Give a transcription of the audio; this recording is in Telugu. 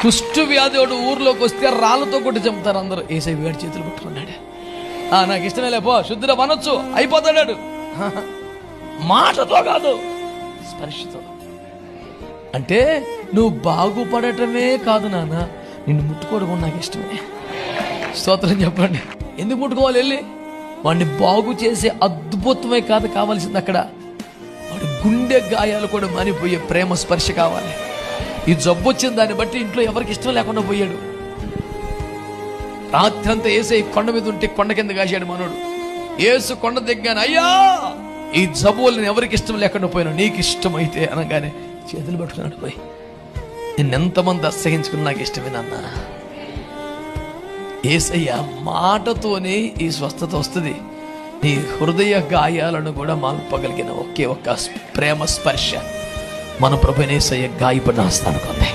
కుష్టు వ్యాధి ఊర్లోకి వస్తే రాళ్ళతో కొట్టి చంపుతారు అందరూ. యేసయ్య వేడి చేతులు పట్టుకున్నాడు. నాకు ఇష్టమే లేపో, శుద్ధిగా మనొచ్చు, అయిపోతాడాడు. మాటతో కాదు, స్పర్శతో. అంటే నువ్వు బాగుపడటమే కాదు నాన్న, నిన్ను ముట్టుకోవడం నాకు ఇష్టమే. స్తోత్రం చెప్పండి. ఎందుకు ముట్టుకోవాలి? వెళ్ళి వాడిని బాగు చేసే అద్భుతమే కాదు కావాల్సింది అక్కడ, వాడి గుండె గాయాలు కూడా మానిపోయే ప్రేమ స్పర్శ కావాలి. ఈ జబ్బు వచ్చిన దాన్ని బట్టి ఇంట్లో ఎవరికి ఇష్టం లేకుండా పోయాడు. రాత్రి అంతా యేసయ్య కొండ మీద ఉంటే కొండ కింద కాశాడు మనోడు. యేసు కొండ దిగ్గానే, అయ్యా ఈ జబ్బులు ఎవరికి ఇష్టం లేకుండా పోయాను, నీకు ఇష్టమైతే అనగానే చేతులు పట్టుకున్నాడు. పోయి నిన్నెంతమంది అసహించుకుని నాకు ఇష్టమే నాన్న. యేసయ్య మాటతోనే ఈ స్వస్థత వస్తుంది. నీ హృదయ గాయాలను కూడా మాల్పగలిగిన ఒకే ఒక్క ప్రేమ స్పర్శ మన ప్రభువైన యేసయ్య గాయపడిన హస్తానికి ఉంది.